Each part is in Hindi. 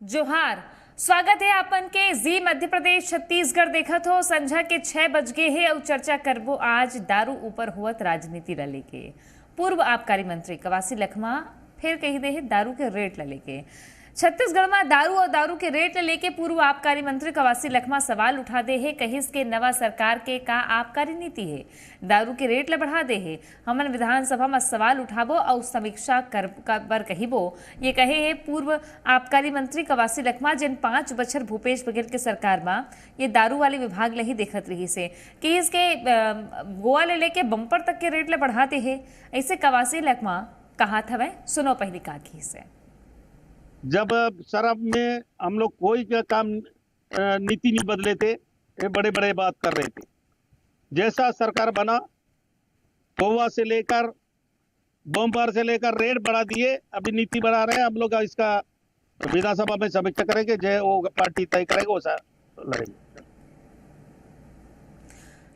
जोहार। स्वागत है आपन के जी मध्य प्रदेश छत्तीसगढ़ देखत हो। संझा के 6 बज गए है और चर्चा करबो आज दारू ऊपर हुवत राजनीति ला लेके। पूर्व आबकारी मंत्री कवासी लखमा फिर कही दे है दारू के रेट ला लेके। छत्तीसगढ़ में दारू और दारू के रेट ला लेके पूर्व आबकारी मंत्री कवासी लखमा सवाल उठा दे है। कहिस के नवा सरकार के का आबकारी नीति है, दारू के रेट ला बढ़ा दे है। हमन विधानसभा में सवाल उठाबो और समीक्षा कर कहिबो, ये कहे है पूर्व आबकारी मंत्री कवासी लखमा जिन 5 बछर भूपेश बघेल के सरकार में ये दारू वाले विभाग ला ही देखत रही से कि इसके गोवा ले लेके बम्पर तक के रेट ला बढ़ा दे है। ऐसे कवासी लखमा कहा था वह सुनो पहली का की से। जब शराब में हम लोग कोई का काम नीति नहीं बदले थे, ये बड़े बड़े बात कर रहे थे। जैसा सरकार बना गोवा से लेकर बम्पर से लेकर रेट बढ़ा दिए, अभी नीति बढ़ा रहे हैं। हम लोग इसका विधानसभा में समीक्षा करेंगे, जो वो पार्टी तय करेगा वैसा लड़ेंगे।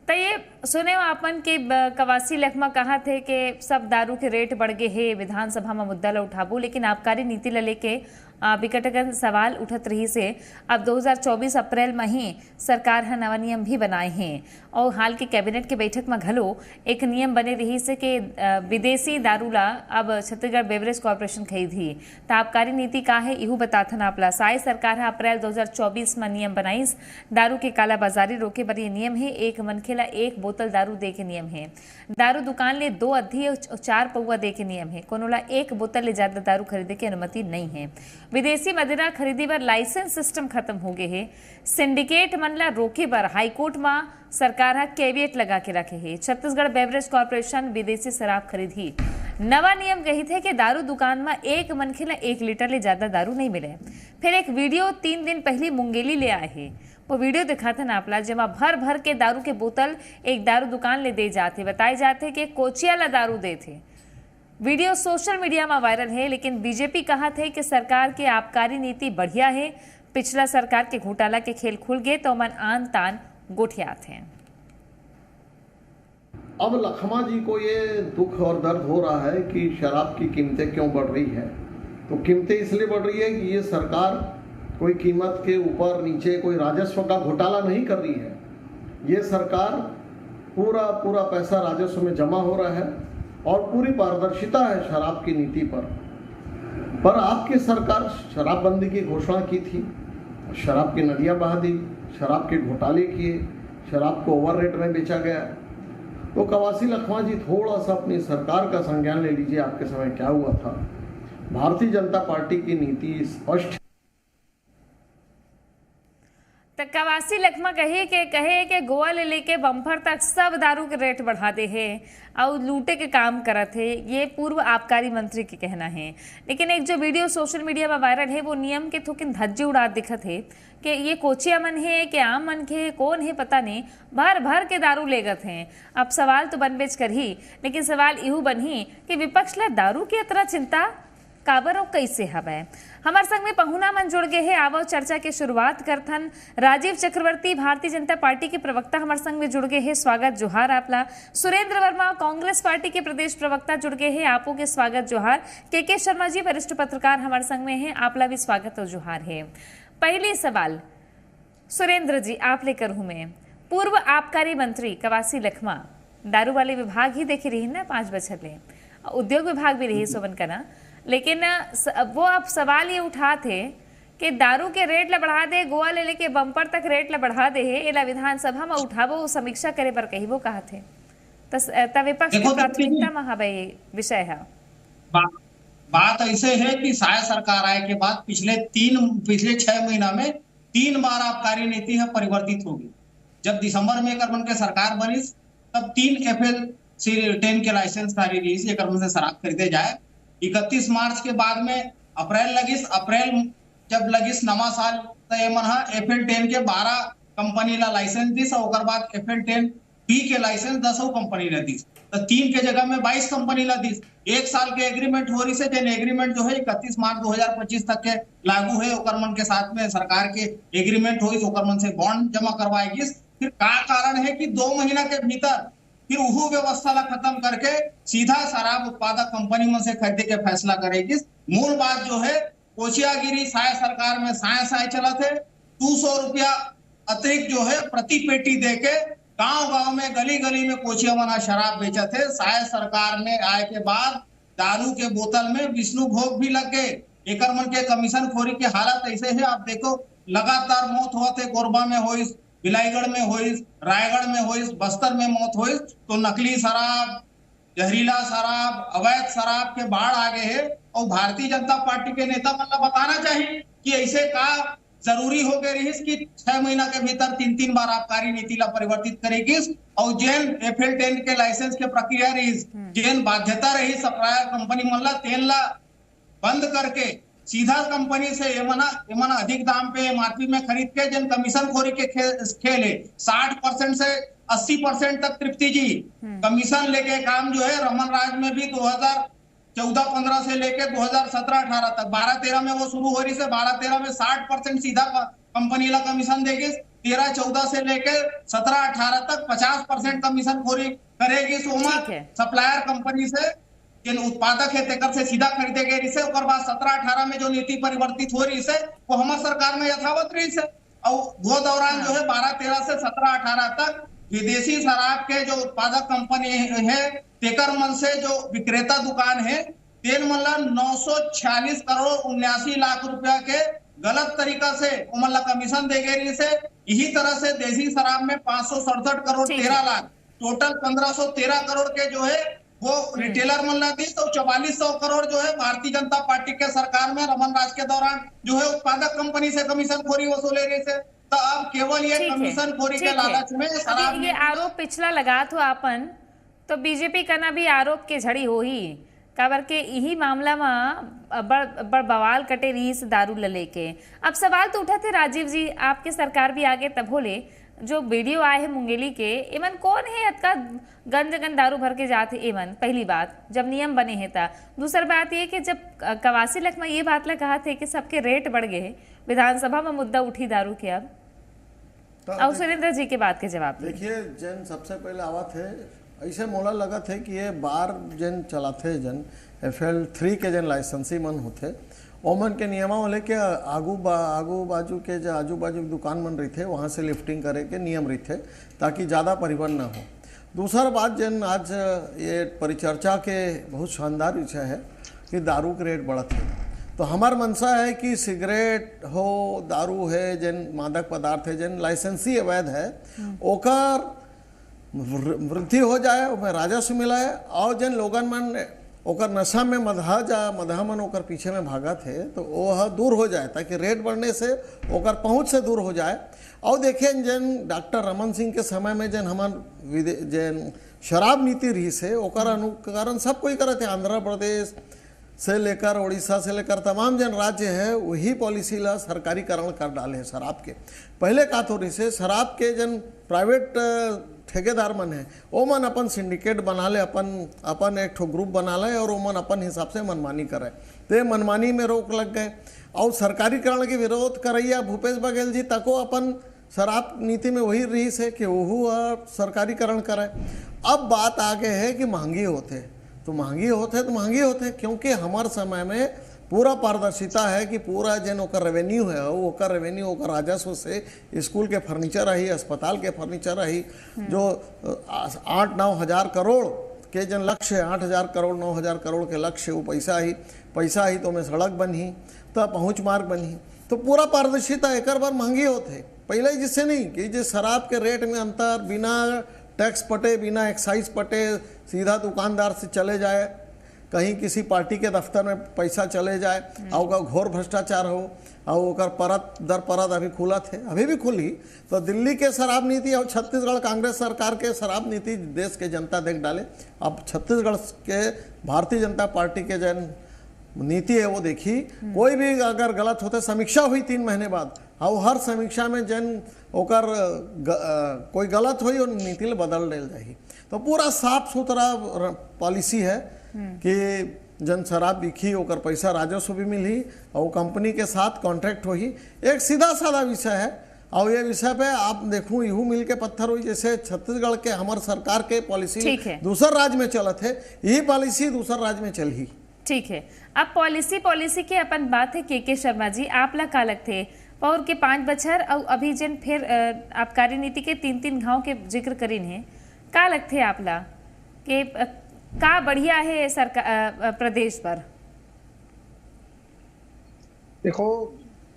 तो ये सुने आपन के कवासी लखमा कहा थे कि सब दारू के रेट बढ़ गए हैं, विधानसभा में मुद्दा ला उठाबो, लेकिन आबकारी नीति ला लेके विकटगन सवाल उठत रही से अब 2024 अप्रैल में ही सरकार है नवा नियम भी बनाए हैं और हाल के कैबिनेट के बैठक में घलो एक नियम बने रही से कि विदेशी दारू ला अब छत्तीसगढ़ बेवरेज कॉर्पोरेशन खरीदी। तो आबकारी नीति का है इहू बताथन आपला। साई सरकार है अप्रैल 2024 में नियम बनाईस दारू के कालाबाजारी रोके बर। ये नियम है एक मनखे ला 1 बोतल दारू दे के नियम है। दारू दुकान ले 2 अद्धी और 4 पौवा दे के नियम है। कोनो ला 1 बोतल ले ज्यादा दारू खरीदे की अनुमति नहीं है। विदेशी मदिरा खरीदी बर लाइसेंस सिस्टम खत्म हो गए है। सिंडिकेट मन ला रोके बर हाईकोर्ट में सरकार हा कैविएट लगा के रखे है। छत्तीसगढ़ बेवरेज कॉर्पोरेशन विदेशी शराब खरीदी नवा नियम कही थे कि दारू दुकान में एक मनखे ला 1 लीटर ले ज्यादा दारू नहीं मिले। फिर एक वीडियो 3 दिन पहले मुंगेली ले आए है। वो वीडियो दिखाते ना आपला जेमा भर भर के दारू के बोतल एक दारू दुकान ले दे जाते, बताए जाते कि कोचिया ला दारू दे थे। वीडियो सोशल मीडिया में वायरल है, लेकिन बीजेपी कहा थे कि सरकार की आबकारी नीति बढ़िया है। पिछला सरकार के घोटाला के खेल खुल गए तो मन आन तान गोठिया थे। अब लखमा जी को ये दुख और दर्द हो रहा है कि शराब की कीमतें क्यों बढ़ रही है। तो कीमतें इसलिए बढ़ रही है कि ये सरकार कोई कीमत के ऊपर नीचे कोई राजस्व का घोटाला नहीं कर रही है। ये सरकार पूरा पैसा राजस्व में जमा हो रहा है और पूरी पारदर्शिता है शराब की नीति पर आपकी सरकार शराबबंदी की घोषणा की थी, शराब की नदियाँ बहा दी, शराब के घोटाले किए, शराब को ओवर रेट में बेचा गया। तो कवासी लखमा जी थोड़ा सा अपनी सरकार का संज्ञान ले लीजिए, आपके समय क्या हुआ था। भारतीय जनता पार्टी की नीति स्पष्ट। तो कवासी लखमा कहे कि गोवा ले लेके बम्पर तक सब दारू के रेट बढ़ा दे है और लूटे के काम करत है। ये पूर्व आबकारी मंत्री के कहना है। लेकिन एक जो वीडियो सोशल मीडिया में वायरल है वो नियम के थोकिन धज्जे उड़ा दिखत है कि ये कोचिया मन है कि आम मन के कौन है पता नहीं, भर भर के दारू लेगत हैं। अब सवाल तो बनबेच कर ही, लेकिन सवाल इहू बनही कि विपक्ष ला दारू की इतना चिंता काबर और कैसे हवे। हमारे संग में पहुना मन जुड़ गए हैं। आवो चर्चा के शुरुआत करथन राजीव चक्रवर्ती भारतीय जनता पार्टी के प्रवक्ता हमारे संग में जुड़ गए हैं। स्वागत जोहार आपला। सुरेंद्र वर्मा कांग्रेस पार्टी के प्रदेश प्रवक्ता जुड़ गए हैं। आपो के स्वागत जोहार। के शर्मा जी वरिष्ठ पत्रकार हमारे संग में हैं, आपला भी स्वागत और जोहार है। पहली सवाल सुरेंद्र जी आप लेकर हूं मैं। पूर्व आबकारी मंत्री कवासी लखमा दारू वाले विभाग ही देखे रही ना 5 बछर ले, उद्योग विभाग भी रही सोवन का ना, लेकिन वो आप सवाल ये उठा थे कि दारू के रेट ला बढ़ा दे, गोवा ले लेके बम्पर तक रेट ला बढ़ा दे है। एला विधानसभा में उठाबो समीक्षा करे पर कही वो कहा थे। तो विपक्ष की प्राथमिकता में हवे ये विषय है। बात ऐसे है कि साय सरकार आए के बाद पिछले 6 महीना में 3 बार आबकारी नीति है परिवर्तित होगी। जब दिसंबर में करमन के सरकार बनी तब 3 FL10 के लाइसेंस जारी रही से से शराब खरीदे जाए। 31 मार्च के बाद में अप्रैल जब लगिस नवा साल तो ये मन FL10 के 12 कंपनी ला लाइसेंस दिस और ओकर बाद FL10B के लाइसेंस 10 कंपनी ला दिस। तो 3 के जगह में 22 कंपनी ला दिस। 1 साल के एग्रीमेंट हो रही से जन एग्रीमेंट जो है 31 मार्च 2025 तक के लागू है। ओकर मन के साथ में सरकार के एग्रीमेंट हुई तो ओकर मन से बॉन्ड जमा करवाएगी। फिर का कारण है कि 2 महीना के भीतर फिर उहू व्यवस्था ला खत्म करके सीधा शराब उत्पादक कंपनी में से खरीदे के फैसला करेगी। मूल बात जो है कोशियागिरी साय सरकार में साय साय चला थे 200 रुपया अतिरिक्त जो है प्रति पेटी देके गांव गांव में गली गली में कोचिया बना शराब बेचा थे। साय सरकार में आए के बाद दारू के बोतल में विष्णु भोग भी लग गए। एकर मन के कमीशन खोरी के हालत ऐसे है, आप देखो लगातार मौत हुआ थे, कोरबा में होइस, बिलाईगढ़ में होइस, रायगढ़ में होइस, बस्तर में मौत होइस। तो नकली शराब, जहरीला शराब, अवैध शराब के बाढ़ आ गए है। और भारतीय जनता पार्टी के नेता मतलब बताना चाहिए कि ऐसे का जरूरी हो गए रही कि 6 महीना के भीतर 3 बार आबकारी नीति ला परिवर्तित करेगी। और जेन FL10 के लाइसेंस के प्रक्रिया रही, जेन बाध्यता रही सप्लायर कंपनी मन ला तेल ला बंद करके सीधा कंपनी से एमना अधिक दाम पे MRP में खरीद के जन कमीशन खोरी के खेले 60% से 80% तक तृप्ति जी कमीशन लेके काम जो है रमन राज में भी 2014-15 से लेके 2017-18 तक 12-13 में वो शुरू हो रही से 12-13 में 60% सीधा कंपनी ला कमीशन देगी। 13-14 से लेके 17-18 तक 50% कमीशन खोरी करेगी। सोमा सप्लायर कंपनी से जिन उत्पादक है तेकर से सीधा खरीदे गए रिसे। और बाद 17-18 में जो नीति परिवर्तित हो रही है वो हमारे सरकार में यथावत रही है। और वो दौरान जो है 12-13 से 17-18 तक विदेशी शराब के जो उत्पादक कंपनी है तेकर मन से जो विक्रेता दुकान है तेल मन 946 करोड़ 79 लाख रुपया के गलत तरीका से उमन कमीशन दे गई से। यही तरह से देसी शराब में 567 करोड़ 13 लाख टोटल 1513 करोड़ के जो है वो रिटेलर मन दी। तो 4400 करोड़ जो है भारतीय जनता पार्टी के सरकार में रमन राज के दौरान जो है उत्पादक कंपनी से कमीशन खोरी वसूले रही से। तो अब केवल ये कमीशन खोरी के लालच में शराब ये आरोप पिछला लगा तो आपन तो बीजेपी करना भी आरोप के झड़ी हो ही काबर के यही मामला में बड़ बवाल कटे रही इस दारू ल लेके। अब सवाल तो उठा थे राजीव जी, आपके सरकार भी आगे तब होले जो वीडियो आए हैं मुंगेली के, एमन कौन है अतका गंद दारू भर के जाते एमन, पहली बात जब नियम बने हैं था। दूसरी बात ये कि जब कवासी लख में ये बात ला कहा थे कि सबके रेट बढ़ गए, विधानसभा में मुद्दा उठी दारू के। अब और सुरेंद्र जी के बात के जवाब देखिए, जन सबसे पहले आवा थे ऐसे मोला लगा थे कि ये बार जन चलाते जन FL3 के जन लाइसेंसी मन होते ओमन के नियमा वाले के आगू बाजू के जो आजू बाजू दुकान मन रही थे वहाँ से लिफ्टिंग करे के नियम रही थे ताकि ज़्यादा परिवहन ना हो। दूसरा बात जन आज ये परिचर्चा के बहुत शानदार विषय है कि दारू के रेट बढ़त है। तो हमार मनसा है कि सिगरेट हो, दारू है, जन मादक पदार्थ है, जन लाइसेंसी अवैध है, ओकर वृद्धि हो जाए, उसमें राजस्व मिला है। और जन लोगन मन ओकर नशा में मदहा मन ओकर पीछे में भागा थे तो वह दूर हो जाए ताकि रेट बढ़ने से ओकर पहुंच से दूर हो जाए। और देखिए जन डॉक्टर रमन सिंह के समय में जन हमार जन शराब नीति रही से ओकर अनुकरण सब कोई करे थे। आंध्र प्रदेश से लेकर उड़ीसा से लेकर तमाम जन राज्य है वही पॉलिसी ला सरकारीकरण कर डाले हैं शराब के। पहले का तो रही से शराब के जन प्राइवेट ठेकेदार मन है वो मन अपन सिंडिकेट बना ले, अपन एक ठो ग्रुप बना ले और वो मन अपन हिसाब से मनमानी करे। तो मनमानी में रोक लग गए। और सरकारीकरण के विरोध करैया भूपेश बघेल जी तको अपन शराब नीति में वही रही से कि वह सरकारीकरण करे। अब बात आगे है कि महंगी होते क्योंकि हमारे समय में पूरा पारदर्शिता है कि पूरा जन ओकर रेवेन्यू है ओकर रेवेन्यू ओकर राजस्व से स्कूल के फर्नीचर रही, अस्पताल के फर्नीचर रही, जो 8-9 हज़ार करोड़ के जन लक्ष्य है, 8,000 करोड़ 9,000 करोड़ के लक्ष्य वो पैसा ही तो में सड़क बनी तो पहुँच मार्ग बनी। तो पूरा पारदर्शिता एक बार महंगी होते पहले जिससे नहीं कि जो शराब के रेट में अंतर बिना टैक्स पटे बिना एक्साइज पटे सीधा दुकानदार से चले जाए, कहीं किसी पार्टी के दफ्तर में पैसा चले जाए और घोर भ्रष्टाचार हो और ओकर परत दर परत अभी खुला थे, अभी भी खुली। तो दिल्ली के शराब नीति और छत्तीसगढ़ कांग्रेस सरकार के शराब नीति देश के जनता देख डाले। अब छत्तीसगढ़ के भारतीय जनता पार्टी के जन नीति है वो देखी, कोई भी अगर गलत होते समीक्षा हुई 3 महीने बाद और हर समीक्षा में जन ओकर कोई गलत हुई और नीति बदल डेल जाही। तो पूरा साफ सुथरा पॉलिसी है कि जन शराब बिकी ओकर पैसा राजस्व भी मिली और कंपनी के साथ कॉन्ट्रैक्ट होही। एक सीधा साधा विषय है और ये विषय पे आप देखूं यूं मिल के पत्थर हुई जैसे छत्तीसगढ़ के हमारे सरकार के पॉलिसी दूसर राज्य में चलत है, यही पॉलिसी दूसर राज्य में चल ही। ठीक है। अब पॉलिसी के अपन बात है के शर्मा जी, आप ला का लगते पौर के 5 बछर और अभी जन फिर आबकारी नीति के 3 घाव के जिक्र करीन है, का लगते आप ला के का बढ़िया है सरकार प्रदेश पर? देखो,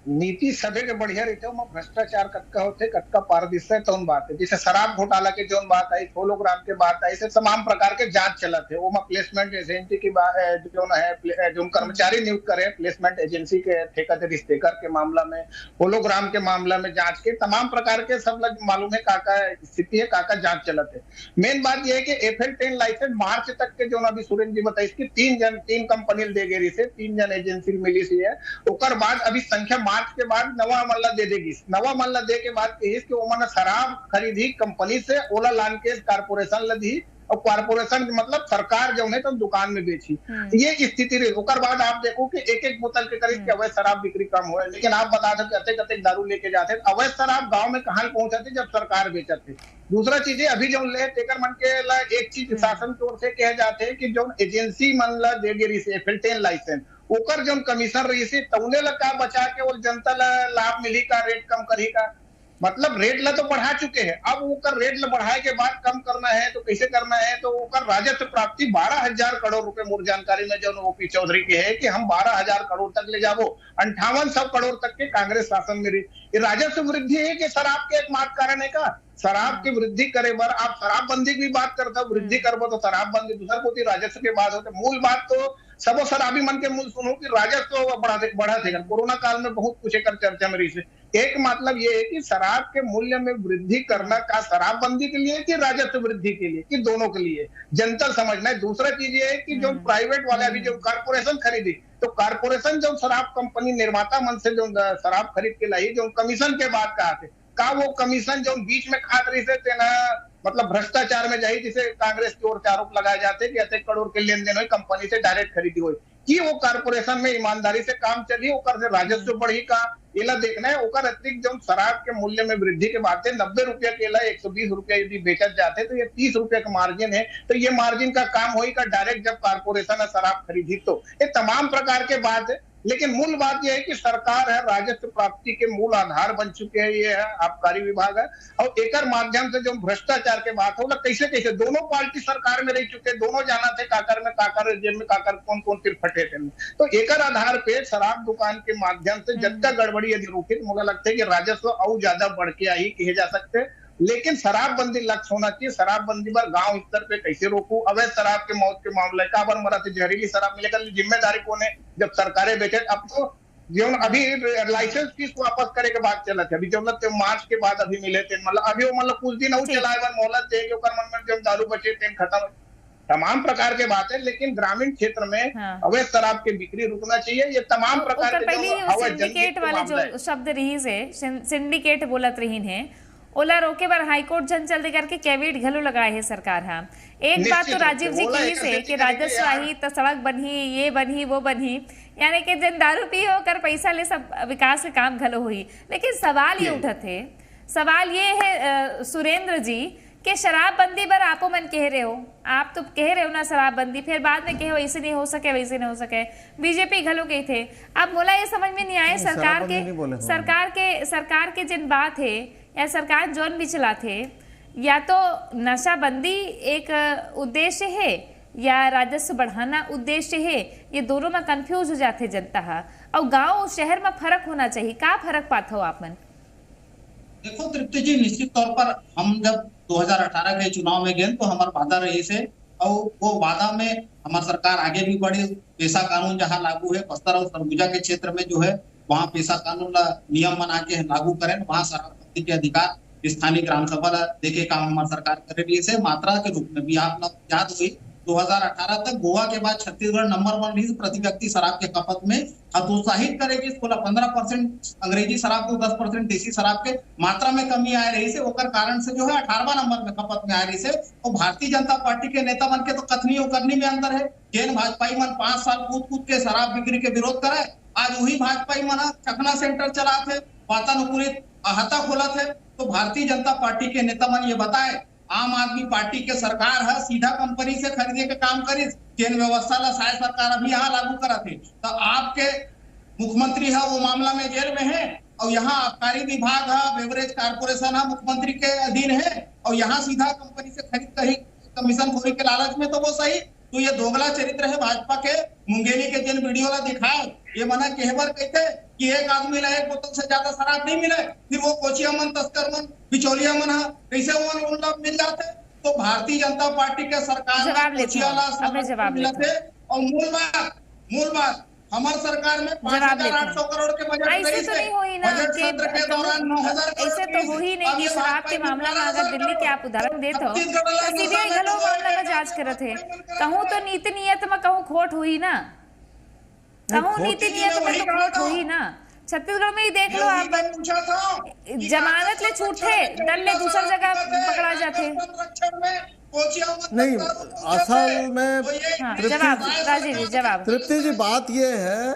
नीति सभी के बढ़िया रहते हो, भ्रष्टाचार कटका होते कटका पारदर्शी तो बात है। जैसे शराब घोटाला के जो बात आई, होलोग्राम के बात आई, से तमाम प्रकार के जांच चला थे। वो प्लेसमेंट एजेंसी की बात जो है, जो कर्मचारी नियुक्त करे प्लेसमेंट एजेंसी के ठेका रिश्तेदार के मामला में, होलोग्राम के मामला में जांच के तमाम प्रकार के सब लोग मालूम है काका स्थिति है, काका जांच चला थे। मेन बात यह है कि FL10 लाइसेंस मार्च तक के जो अभी सुरेंद्र जी बताई, इसकी 3 कंपनी दे गई से 3 जन एजेंसी मिली सी है। उसके बाद अभी संख्या मार्च के बाद नवा मल्ला दे देगी। नवा मल्ला दे के बाद कही कि वो शराब खरीदी कंपनी से, ओला लान के कारपोरेशन लदी और कारपोरेशन मतलब सरकार जो है तो दुकान में बेची। ये स्थिति रही। उसके बाद आप देखो कि एक बोतल के करीब अवैध शराब बिक्री कम हुआ, लेकिन आप बता दो कते दारू लेके जाते। अवैध शराब गांव में कहां पहुंचाते जब सरकार बेचते। दूसरा चीज है, अभी जो ले टेकर मन के एक चीज शासन की ओर से कहे जाते हैं कि जो एजेंसी मन ला दे गई FL10 लाइसेंस, ओकर जो कमीशन रही से तौने लगा बचा के और जनता लाभ मिली का, रेट कम करी का, मतलब रेट ला तो बढ़ा चुके हैं। अब ओकर रेट ला बढ़ाए के बाद कम करना है तो कैसे करना है, तो ओकर राजस्व प्राप्ति 12,000 करोड़ रुपए मोर जानकारी में जो OP चौधरी की है कि हम 12,000 करोड़ तक ले जाओ। 5800 करोड़ तक के कांग्रेस शासन में रही। राजस्व वृद्धि है कि शराब के एकमात्र कारण है का? शराब की वृद्धि करे बर आप शराबबंदी की बात करते हो, वृद्धि करबो तो शराबबंदी, दूसर को राजस्व की बात होती। मूल बात तो सबो शराबी मन के मूल सुनो कि राजस्व बढ़ा थे। कोरोना काल में बहुत कुछ एक चर्चा में रही से। एक मतलब ये है कि शराब के मूल्य में वृद्धि करना का शराबबंदी के लिए कि राजस्व वृद्धि के लिए, कि दोनों के लिए जनता समझना है। दूसरा चीज ये है कि जो प्राइवेट वाले अभी जो कारपोरेशन खरीदी, तो कारपोरेशन जो शराब कंपनी निर्माता मन से जो शराब खरीद के लाई, जो कमीशन के बाद कहा थे का वो कमीशन जो बीच में खात रही से ना, मतलब भ्रष्टाचार में जाई, जिसे कांग्रेस की ओर से आरोप लगाए जाते कि अत्यधिक करोड़ के लेन देन हुई, कंपनी से डायरेक्ट खरीदी हुई कि वो कारपोरेशन में ईमानदारी से काम चली, ओकर से राजस्व बढ़ी का एला देखना है। ओकर अतिरिक्त जो शराब के मूल्य में वृद्धि के बाद 90 रुपया केला 120 रुपया यदि बेचत जाते तो ये 30 रुपया का मार्जिन है। तो ये मार्जिन का काम होई का डायरेक्ट जब कारपोरेशन शराब खरीदी। तो ये तमाम प्रकार के बात है, लेकिन मूल बात यह है कि सरकार है राजस्व प्राप्ति के मूल आधार बन चुके हैं, ये है आबकारी विभाग है। और एक माध्यम से जो भ्रष्टाचार के बात हो कैसे कैसे दोनों पार्टी सरकार में रह चुके, दोनों जाना थे काकर में काकर, जेल में काकर, कौन कौन फिर फटे थे। तो एक आधार पे शराब दुकान के माध्यम से जब गड़बड़ी यदि रोकी, मुझे लगता है कि राजस्व और ज्यादा बढ़ के आई कहे जा सकते। लेकिन शराबबंदी लक्ष्य होना चाहिए। शराबबंदी पर गांव स्तर पे कैसे रोकू? अवैध शराब के मौत के मामले का बार मरा थे, जहरीली शराब में, लेकर जिम्मेदारी कौन है जब सरकारें बेचे? अब तो जो अभी लाइसेंस फीस वापस करे के बाद चला थे, अभी जो मार्च के बाद अभी मिले थे, मतलब अभी वो मतलब कुछ दिन और चलाए बार मोहलत थे जो दारू बचे थे खत्म, तमाम प्रकार के बात है। लेकिन ग्रामीण क्षेत्र में अवैध शराब की बिक्री रुकना चाहिए। ये तमाम प्रकार के सिंडिकेट वाले जो शब्द रही से सिंडिकेट बोलत रही है, ओला रोके बार हाईकोर्ट जन जल्दी करके कैविट घलो लगाए है सरकार। हाँ, एक बात तो राजीव जी की से कि राजस्व आई तो सड़क बनी, ये बनी, वो बनी, यानी कि जन दारू पी होकर पैसा ले सब विकास के काम घलो हुई। लेकिन सवाल ये उठा थे, सवाल ये है सुरेंद्र जी कि शराबबंदी पर आपो मन कह रहे हो, आप तो कह रहे हो ना शराबबंदी, फिर बाद में कहे ऐसे नहीं हो सके, वैसे नहीं हो सके, बीजेपी घलो गए थे। अब मोला ये समझ में नहीं आए सरकार के जिन बात है या सरकार जोन भी चला थे, या तो नशाबंदी एक उद्देश्य है या राजस्व बढ़ाना उद्देश्य है, ये दोनों में कंफ्यूज हो जाते जनता है। और गांव शहर में फर्क होना चाहिए, का फर्क पाते हो आप मन? देखो तृप्ति जी, निश्चित तौर पर हम जब 2018 के चुनाव में गए तो हमारा वादा रही से, और वो वादा में हमारी सरकार आगे भी बढ़ी। पेशा कानून जहाँ लागू है, बस्तर और सरगुजा के क्षेत्र में जो है वहाँ पेशा कानून नियम बना के लागू करें, वहाँ शराबबंदी के अधिकार स्थानीय ग्राम सभा देके काम हमारी सरकार कर रही है। मात्रा के रूप में भी आप लोग याद हुई 2018 तक गोवा के बाद छत्तीसगढ़ नंबर 1 रही प्रति व्यक्ति शराब के खपत में। हतोत्साहित करेगी 15% अंग्रेजी शराब को, 10% देसी शराब के मात्रा में कमी आ रही से, ओकर कारण से जो है 18वां नंबर में खपत में आ रही से। और भारतीय जनता पार्टी के नेता मन के तो कथनी और करनी में अंतर है। जैन भाजपाई मन 5 साल कूद के शराब बिक्री के विरोध करे, आज वही भाजपाई मन चखना सेंटर चला थे, वातानुकूलित अहाता खोला थे। तो भारतीय जनता पार्टी के नेता मन ये बताए आम आदमी पार्टी के सरकार है सीधा कंपनी से खरीदे के काम करी, तेन व्यवस्था ला शायद सरकार अभी यहाँ लागू करा थे, तो आपके मुख्यमंत्री है वो मामला में जेल में है, और यहाँ आबकारी विभाग है, बेवरेज कारपोरेशन है, मुख्यमंत्री के अधीन है, और यहाँ सीधा कंपनी से खरीद कही कमीशन खोरी के लालच में, तो वो सही। तो ये दोगला चरित्र है भाजपा के। मुंगेली के जिन वीडियो ला दिखाओ, ये मना केहबर कहते कि एक आदमी ला एक बोतल से ज्यादा शराब नहीं मिले, फिर वो कोचिया मन, तस्कर मन, बिचौलिया मन है, कैसे वो उन लोग मिल जाते। तो भारतीय जनता पार्टी के सरकार में कोचिया ला मिलते, और मूल बात हमारे सरकार में 5,800 करोड़ के बजट ऐसे तो नहीं हुई ना के दौरान 9,000 करोड़ ऐसे तो हो ही नहीं कि शराब के मामला में अगर दिल्ली के आप उदाहरण देते हो तो सीबीआई घलो मामला में जांच करत है। कहूँ तो नीति नियत में कहूँ खोट हुई ना, कहूँ नीति नियत में तो खोट हुई ना। छत्तीसगढ़ में ही देख लो आप, जमानत ले छूटे दल ले दूसर जगह पकड़ा जाते नहीं। असल में तृप्ति जी बात ये है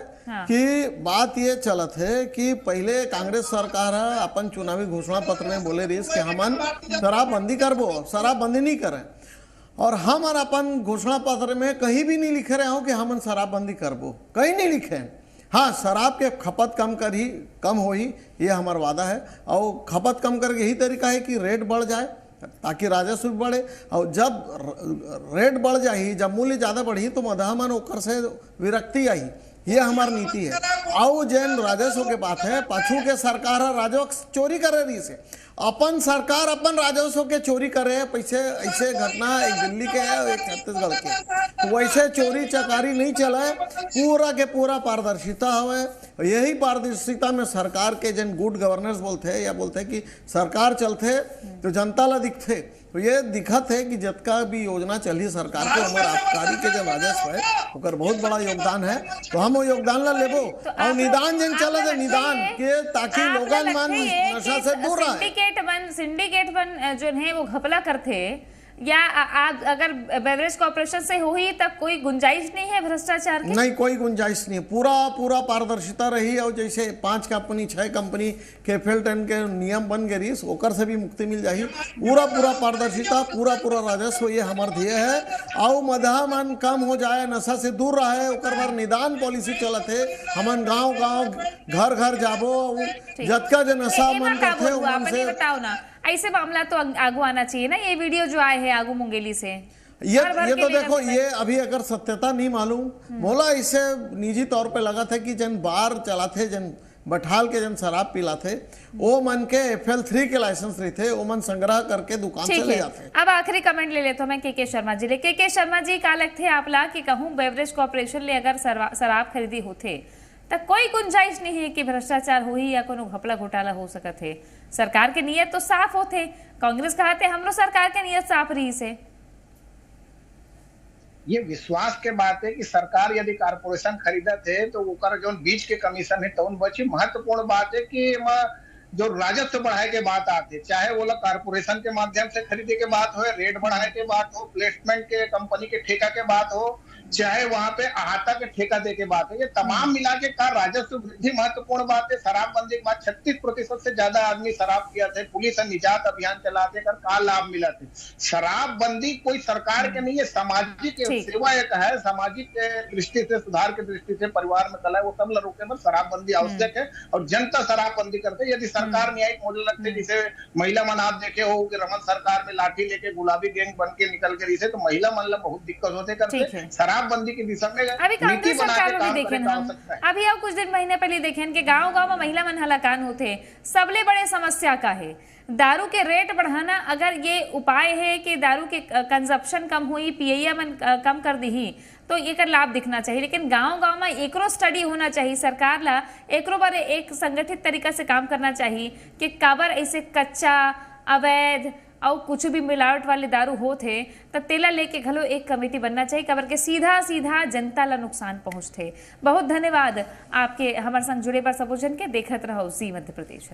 कि बात ये चलत है कि पहले कांग्रेस सरकार अपन चुनावी घोषणा पत्र में बोले रही कि हमन शराबबंदी करबो, शराबबंदी नहीं करें, और हम अपन घोषणा पत्र में कहीं भी नहीं लिखे रहे हो कि हमन शराबबंदी करबो, कहीं नहीं लिखे। हाँ, शराब के खपत कम हो ही ये हमारा वादा है, और खपत कम करके यही तरीका है कि रेट बढ़ जाए ताकि राजस्व बढ़े, और जब रेट बढ़ जाए, जब मूल्य ज़्यादा बढ़ी तो मधामन ओकर से विरक्ति आई। ये हमारी नीति है। आओ जैन राजस्व के बात है, पाछू के सरकार राजस्व चोरी करे रही से, अपन सरकार अपन राजस्व के चोरी करे पैसे। ऐसे घटना एक दिल्ली के है, एक छत्तीसगढ़ के, तो वैसे चोरी चकारी नहीं चले, पूरा के पूरा पारदर्शिता हवे। यही पारदर्शिता में सरकार के जन गुड गवर्नेंस बोलते हैं, या बोलते हैं कि सरकार चलते तो जनता ला दिखते। तो ये दिखत है कि जितना भी योजना चली सरकार के हमारे आबकारी के जो राजस्व है उनका बहुत बड़ा योगदान है, तो हम वो योगदान ला लेबो। और निदान जन चले थे निदान के, ताकि लोगन मन नशा से दूर रहे। सिंडिकेट बन जो है वो घपला करते, या आप अगर बेवरेज कॉर्पोरेशन से हो ही तब कोई गुंजाइश नहीं है भ्रष्टाचार की? नहीं, कोई गुंजाइश नहीं है, पूरा पारदर्शिता रही। और जैसे 5 कंपनी 6 कंपनी के फेल्टन के नियम बन गई, ओकर से भी मुक्ति मिल जाही। पूरा पारदर्शिता, पूरा राजस्व, ये हमार ध्येय है। और मधामन कम हो जाए, नशा से दूर रहे, ओकर बार निदान पॉलिसी चलत है। हमन गाँव घर जाबो, जतका जो नशा मन करते उमन से बताओ ना, ऐसे मामला तो आगू आना चाहिए ना। ये वीडियो जो आए हैं आगू मुंगेली से, ये तो देखो, ये अभी अगर सत्यता नहीं मालूम, बोला इसे निजी तौर पे लगा था कि जन बार चलाते, जन बठाल के जन शराब पिलाते, वो मन के FL3 के लाइसेंस रही थे, वो मन संग्रह करके दुकान से ले जाते। अब आखिरी कमेंट ले लेते हूँ मैं के शर्मा जी ले। के शर्मा जी का लगते आप ला कि कहूँ बेवरेज कॉर्पोरेशन ले अगर शराब खरीदी होते तो कोई गुंजाइश नहीं है कि भ्रष्टाचार हो ही या कोनो घपला घोटाला हो सकत है। सरकार के नियत तो साफ होते, कांग्रेस कहते हमरो सरकार के नियत साफ रही से। ये विश्वास के बात है कि सरकार यदि कारपोरेशन खरीदत है तो ओकर जो बीच के कमीशन है तो बची। महत्वपूर्ण बात है कि जो राजस्व बढ़ाए के बात आते, चाहे वो लोग कारपोरेशन के माध्यम से खरीदे के बात हो, रेट बढ़ाने के बात हो, प्लेसमेंट के कंपनी के ठेका के बात हो, चाहे वहां पे अहाता के ठेका दे के बात हो, ये तमाम मिला के का राजस्व वृद्धि महत्वपूर्ण बात है। शराबबंदी के बाद 36% से ज्यादा आदमी शराब पिया थे, पुलिस निजात अभियान चलाते कर का लाभ मिला थे। शराबबंदी कोई सरकार के नहीं है, सामाजिक सेवा एक है, सामाजिक दृष्टि से, सुधार की दृष्टि से, परिवार में कला वो सब रोके पर शराबबंदी आवश्यक है। और जनता शराबबंदी करते, यदि सरकार न्यायिक मॉडल रखते, जिसे महिला मन आप देखे हो कि रमन सरकार में लाठी लेके गुलाबी गैंग बन के निकल के रिसे, तो महिला मन ला बहुत दिक्कत होते करते। शराबबंदी की दिशा में अभी कांग्रेस सरकार में भी देखें हम, अभी अब कुछ दिन महीने पहले देखें कि गांव में महिला मन हलाकान होते। सबले बड़े समस्या का है दारू के रेट बढ़ाना। अगर ये उपाय है कि दारू के कंजप्शन कम हुई, पीएया मन कम कर दी, तो एक लाभ दिखना चाहिए। लेकिन गांव में एकरो स्टडी होना चाहिए, सरकार ला एकरो बारे एक संगठित तरीका से काम करना चाहिए कि काबर ऐसे कच्चा, अवैध और कुछ भी मिलावट वाले दारू होते तो तेला लेके घलो एक कमेटी बनना चाहिए, काबर के सीधा जनता ला नुकसान पहुंचते। बहुत धन्यवाद आपके हमारे संग जुड़े पर सबोजन के। देखत रहो जी मध्य प्रदेश।